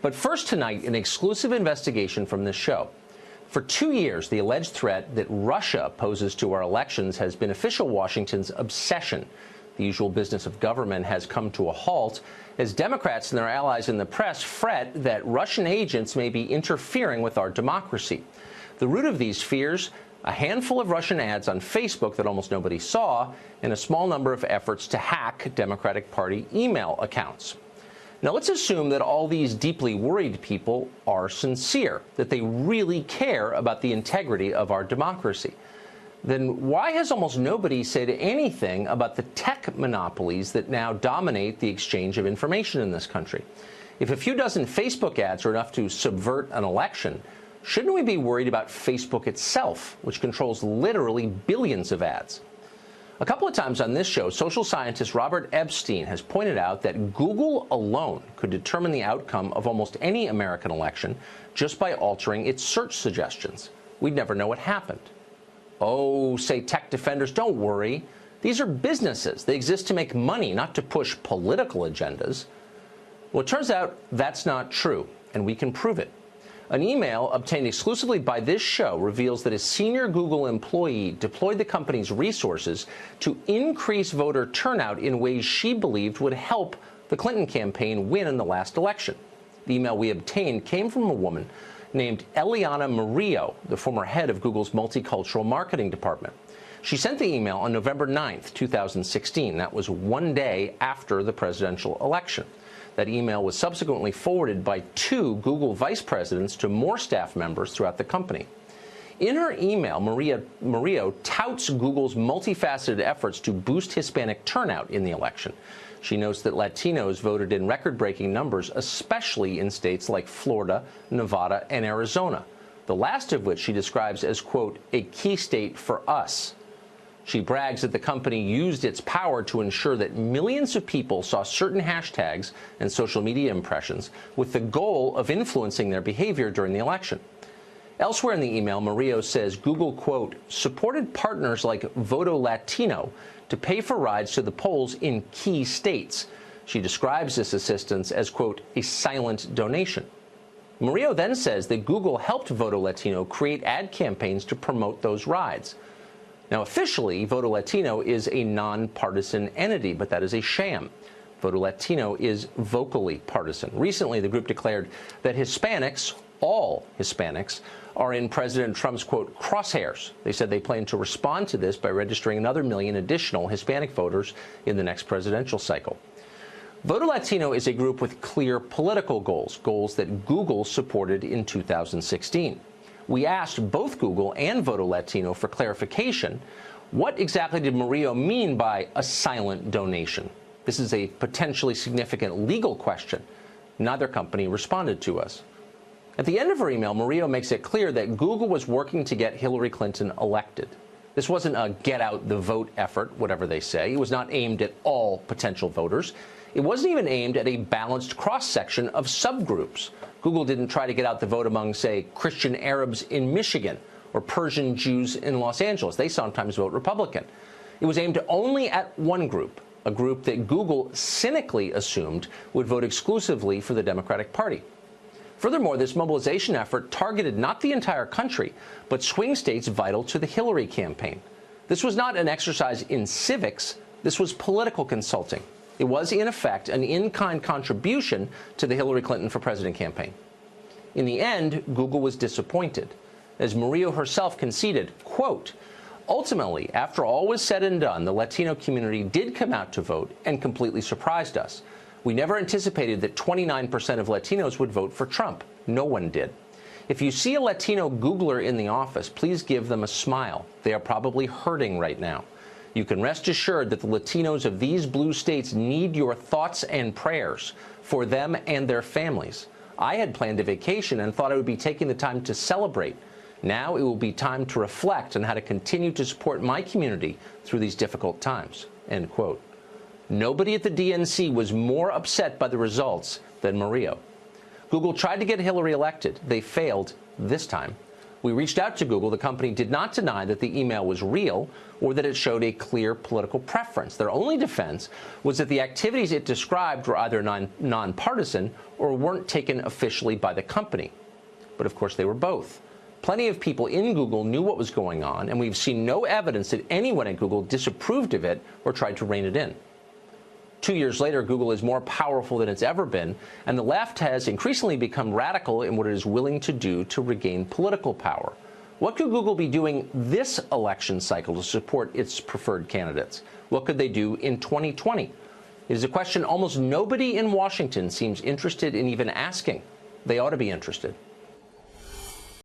But first tonight, an exclusive investigation from this show. For 2 years, the alleged threat that Russia poses to our elections has been official Washington's obsession. The usual business of government has come to a halt as Democrats and their allies in the press fret that Russian agents may be interfering with our democracy. The root of these fears: a handful of Russian ads on Facebook that almost nobody saw, and a small number of efforts to hack Democratic Party email accounts. Now, let's assume that all these deeply worried people are sincere, that they really care about the integrity of our democracy. Then why has almost nobody said anything about the tech monopolies that now dominate the exchange of information in this country? If a few dozen Facebook ads are enough to subvert an election, shouldn't we be worried about Facebook itself, which controls literally billions of ads? A couple of times on this show, social scientist Robert Epstein has pointed out that Google alone could determine the outcome of almost any American election just by altering its search suggestions. We'd never know what happened. Oh, say tech defenders, don't worry. These are businesses. They exist to make money, not to push political agendas. Well, it turns out that's not true, and we can prove it. An email obtained exclusively by this show reveals that a senior Google employee deployed the company's resources to increase voter turnout in ways she believed would help the Clinton campaign win in the last election. The email we obtained came from a woman named Eliana Murillo, the former head of Google's multicultural marketing department. She sent the email on November 9th, 2016. That was one day after the presidential election. That email was subsequently forwarded by 2 Google vice presidents to more staff members throughout the company. In her email, Murillo touts Google's multifaceted efforts to boost Hispanic turnout in the election. She notes that Latinos voted in record-breaking numbers, especially in states like Florida, Nevada, and Arizona, the last of which she describes as, quote, a key state for us. She brags that the company used its power to ensure that millions of people saw certain hashtags and social media impressions with the goal of influencing their behavior during the election. Elsewhere in the email, Murillo says Google, quote, supported partners like Voto Latino to pay for rides to the polls in key states. She describes this assistance as, quote, a silent donation. Murillo then says that Google helped Voto Latino create ad campaigns to promote those rides. Now, officially, Voto Latino is a nonpartisan entity, but that is a sham. Voto Latino is vocally partisan. Recently, the group declared that Hispanics, all Hispanics, are in President Trump's, quote, crosshairs. They said they plan to respond to this by registering another 1 million additional Hispanic voters in the next presidential cycle. Voto Latino is a group with clear political goals, goals that Google supported in 2016. We asked both Google and Voto Latino for clarification. What exactly did Murillo mean by a silent donation? This is a potentially significant legal question. Neither company responded to us. At the end of her email, Murillo makes it clear that Google was working to get Hillary Clinton elected. This wasn't a get-out-the-vote effort, whatever they say. It was not aimed at all potential voters. It wasn't even aimed at a balanced cross-section of subgroups. Google didn't try to get out the vote among, say, Christian Arabs in Michigan or Persian Jews in Los Angeles. They sometimes vote Republican. It was aimed only at one group, a group that Google cynically assumed would vote exclusively for the Democratic Party. Furthermore, this mobilization effort targeted not the entire country, but swing states vital to the Hillary campaign. This was not an exercise in civics. This was political consulting. It was, in effect, an in-kind contribution to the Hillary Clinton for President campaign. In the end, Google was disappointed. As Murillo herself conceded, quote, ultimately, after all was said and done, the Latino community did come out to vote and completely surprised us. We never anticipated that 29% of Latinos would vote for Trump. No one did. If you see a Latino Googler in the office, please give them a smile. They are probably hurting right now. You can rest assured that the Latinos of these blue states need your thoughts and prayers for them and their families. I had planned a vacation and thought I would be taking the time to celebrate. Now it will be time to reflect on how to continue to support my community through these difficult times, end quote. Nobody at the DNC was more upset by the results than Murillo. Google tried to get Hillary elected. They failed this time. We reached out to Google. The company did not deny that the email was real or that it showed a clear political preference. Their only defense was that the activities it described were either nonpartisan or weren't taken officially by the company. But of course, they were both. Plenty of people in Google knew what was going on, and we've seen no evidence that anyone at Google disapproved of it or tried to rein it in. 2 years later, Google is more powerful than it's ever been, and the left has increasingly become radical in what it is willing to do to regain political power. What could Google be doing this election cycle to support its preferred candidates? What could they do in 2020? It is a question almost nobody in Washington seems interested in even asking. They ought to be interested.